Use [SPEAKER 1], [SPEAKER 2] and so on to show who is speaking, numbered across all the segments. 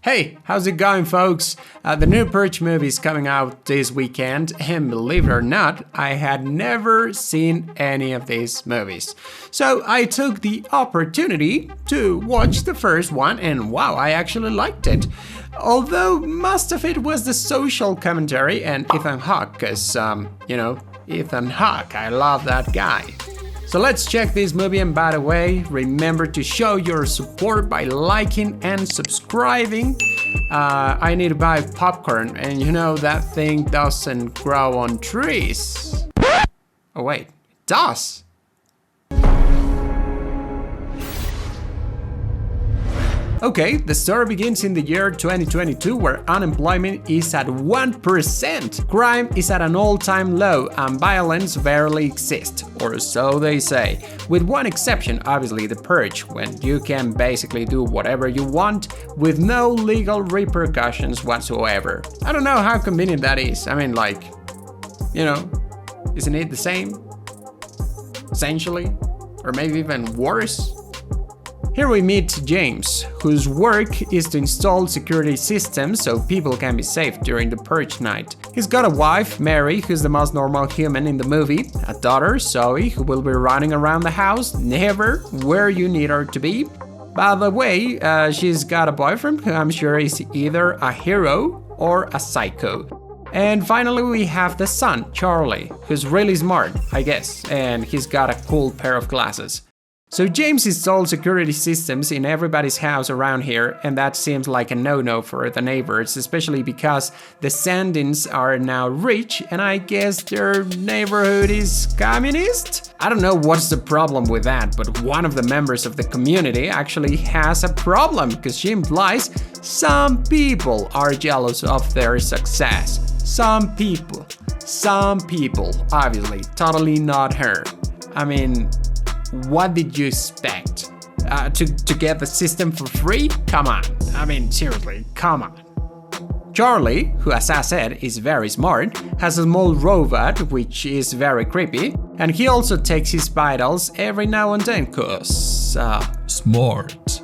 [SPEAKER 1] Hey, how's it going, folks? The new Purge movie is coming out this weekend, and believe it or not, I had never seen any of these movies. So I took the opportunity to watch the first one, and wow, I actually liked it. Although most of it was the social commentary and Ethan Hawke, because, Ethan Hawke, I love that guy. So let's check this movie, and by the way, remember to show your support by liking and subscribing. I need to buy popcorn, and you know that thing doesn't grow on trees. Oh wait, it does. Okay, the story begins in the year 2022 where unemployment is at 1%, crime is at an all-time low, and violence barely exists, or so they say. With one exception, obviously the Purge, when you can basically do whatever you want with no legal repercussions whatsoever. I don't know how convenient that is. I mean, isn't it the same? Essentially? Or maybe even worse? Here we meet James, whose work is to install security systems so people can be safe during the Purge night. He's got a wife, Mary, who's the most normal human in the movie, a daughter, Zoe, who will be running around the house, never where you need her to be. By the way, she's got a boyfriend who I'm sure is either a hero or a psycho. And finally we have the son, Charlie, who's really smart, I guess, and he's got a cool pair of glasses. So James installed security systems in everybody's house around here, and that seems like a no-no for the neighbors, especially because the Sandins are now rich, and I guess their neighborhood is communist? I don't know what's the problem with that, but one of the members of the community actually has a problem, because she implies some people are jealous of their success. Some people, obviously, totally not her. I mean, what did you expect? To get the system for free? Come on. I mean, seriously, come on. Charlie, who as I said is very smart, has a small robot which is very creepy, and he also takes his vitals every now and then cause smart.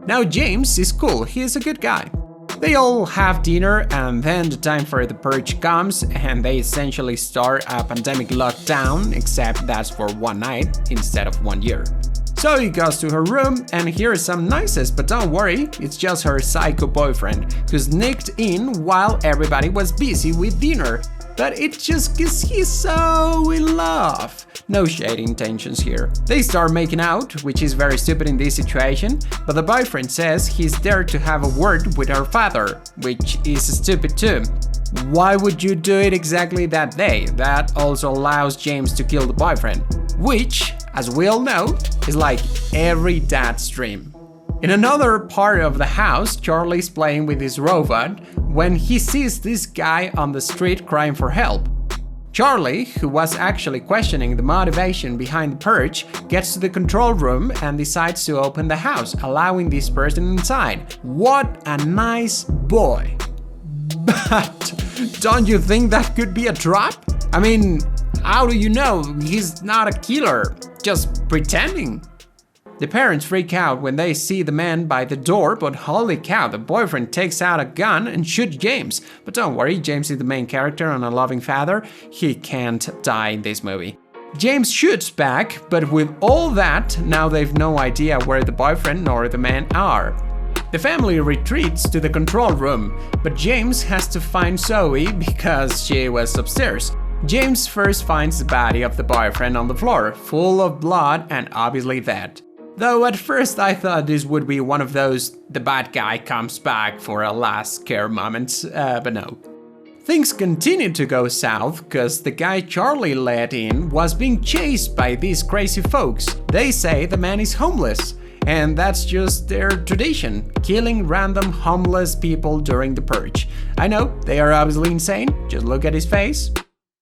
[SPEAKER 1] Now James is cool, he is a good guy. They all have dinner, and then the time for the Purge comes, and they essentially start a pandemic lockdown, except that's for one night instead of 1 year. So he goes to her room and hears some noises, but don't worry, it's just her psycho boyfriend, who sneaked in while everybody was busy with dinner. But it's just cause he's so in love. No shady intentions here. They start making out, which is very stupid in this situation, but the boyfriend says he's there to have a word with her father, which is stupid too. Why would you do it exactly that day? That also allows James to kill the boyfriend, which, as we all know, is like every dad's dream. In another part of the house, Charlie's playing with his robot when he sees this guy on the street crying for help. Charlie, who was actually questioning the motivation behind the Purge, gets to the control room and decides to open the house, allowing this person inside. What a nice boy. But don't you think that could be a trap? I mean, how do you know he's not a killer? Just pretending. The parents freak out when they see the man by the door, but holy cow, the boyfriend takes out a gun and shoots James. But don't worry, James is the main character and a loving father. He can't die in this movie. James shoots back, but with all that, now they've no idea where the boyfriend nor the man are. The family retreats to the control room, but James has to find Zoe because she was upstairs. James first finds the body of the boyfriend on the floor, full of blood and obviously dead. Though at first I thought this would be one of those the bad guy comes back for a last scare moments, but no. Things continued to go south because the guy Charlie let in was being chased by these crazy folks. They say the man is homeless, and that's just their tradition, killing random homeless people during the Purge. I know, they are obviously insane, just look at his face.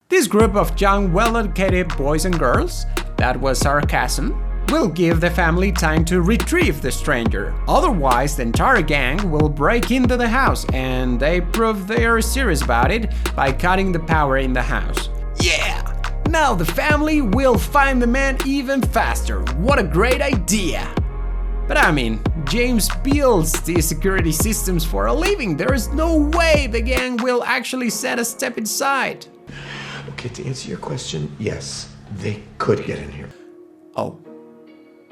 [SPEAKER 1] This group of young, well-educated boys and girls, that was sarcasm, will give the family time to retrieve the stranger. Otherwise, the entire gang will break into the house, and they prove they are serious about it by cutting the power in the house. Yeah! Now the family will find the man even faster. What a great idea! But I mean, James builds these security systems for a living. There is no way the gang will actually set a step inside.
[SPEAKER 2] Okay, to answer your question, yes, they could get in here.
[SPEAKER 1] Oh.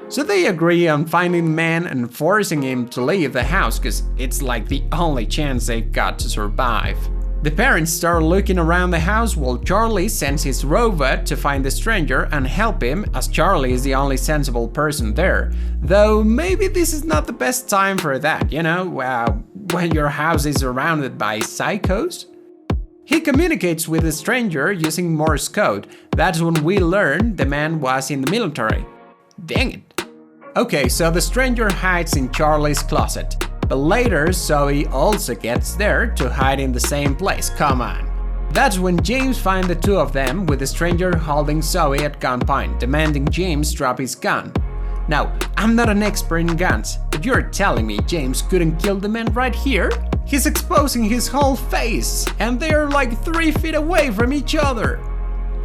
[SPEAKER 1] So they agree on finding the man and forcing him to leave the house because it's like the only chance they've got to survive. The parents start looking around the house while Charlie sends his robot to find the stranger and help him, as Charlie is the only sensible person there. Though maybe this is not the best time for that, you know, when your house is surrounded by psychos. He communicates with the stranger using Morse code. That's when we learn the man was in the military. Dang it. Okay, so the stranger hides in Charlie's closet. But later, Zoe also gets there to hide in the same place. Come on. That's when James finds the two of them with the stranger holding Zoe at gunpoint, demanding James drop his gun. Now, I'm not an expert in guns, but you're telling me James couldn't kill the man right here? He's exposing his whole face, and they're like 3 feet away from each other.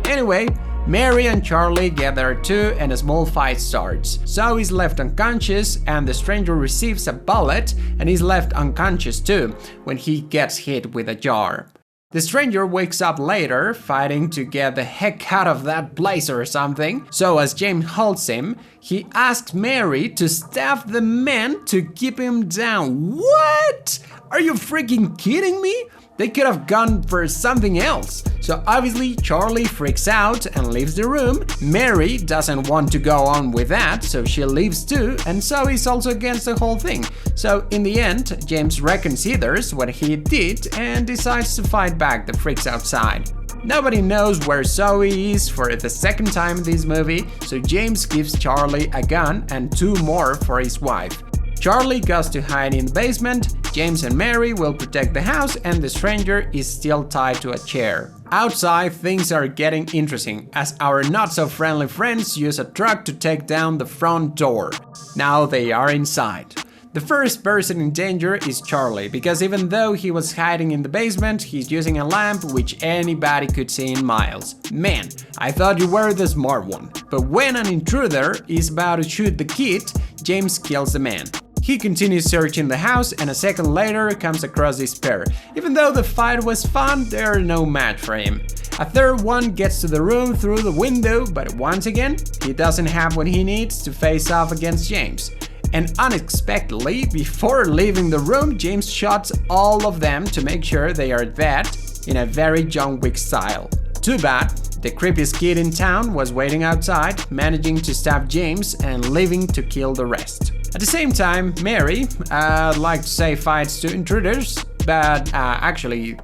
[SPEAKER 1] Anyway, Mary and Charlie get there too and a small fight starts. Zoe's left unconscious and the stranger receives a bullet and is left unconscious too when he gets hit with a jar. The stranger wakes up later, fighting to get the heck out of that place or something. So as James holds him, he asks Mary to stab the man to keep him down. What? Are you freaking kidding me? They could have gone for something else. So obviously Charlie freaks out and leaves the room. Mary doesn't want to go on with that, so she leaves too, and Zoe's also against the whole thing. So in the end, James reconsiders what he did and decides to fight back the freaks outside. Nobody knows where Zoe is for the second time in this movie, so James gives Charlie a gun and 2 more for his wife. Charlie goes to hide in the basement, James and Mary will protect the house, and the stranger is still tied to a chair. Outside, things are getting interesting, as our not-so-friendly friends use a truck to take down the front door. Now they are inside. The first person in danger is Charlie, because even though he was hiding in the basement, he's using a lamp which anybody could see in miles. Man, I thought you were the smart one. But when an intruder is about to shoot the kid, James kills the man. He continues searching the house and a second later comes across this pair. Even though the fight was fun, they're no match for him. A third one gets to the room through the window, but once again, he doesn't have what he needs to face off against James. And unexpectedly, before leaving the room, James shots all of them to make sure they are dead in a very John Wick style. Too bad, the creepiest kid in town was waiting outside, managing to stab James and leaving to kill the rest. At the same time, Mary, I'd like to say fights to intruders, but actually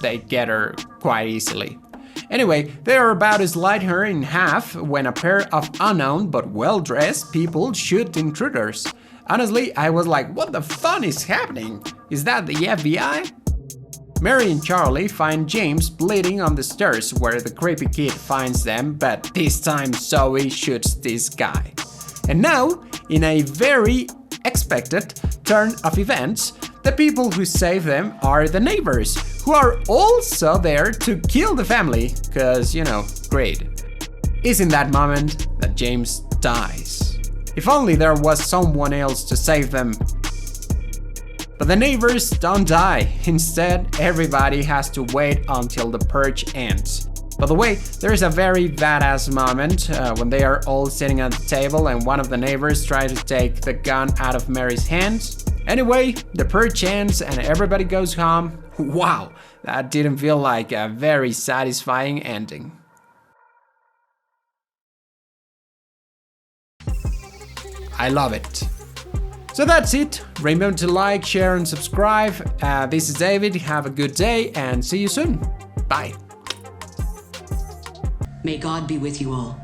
[SPEAKER 1] they get her quite easily. Anyway, they are about to slide her in half when a pair of unknown but well-dressed people shoot intruders. Honestly, I was like, what the fun is happening? Is that the FBI? Mary and Charlie find James bleeding on the stairs where the creepy kid finds them, but this time Zoe shoots this guy. And now, in a very expected turn of events, the people who save them are the neighbors, who are also there to kill the family, cause, you know, great. It's in that moment that James dies. If only there was someone else to save them. But the neighbors don't die. Instead, everybody has to wait until the purge ends. By the way, there is a very badass moment when they are all sitting at the table and one of the neighbors tries to take the gun out of Mary's hands. Anyway, the purge ends and everybody goes home. Wow, that didn't feel like a very satisfying ending. I love it. So that's it. Remember to like, share and subscribe. This is David. Have a good day and see you soon. Bye.
[SPEAKER 3] May God be with you all.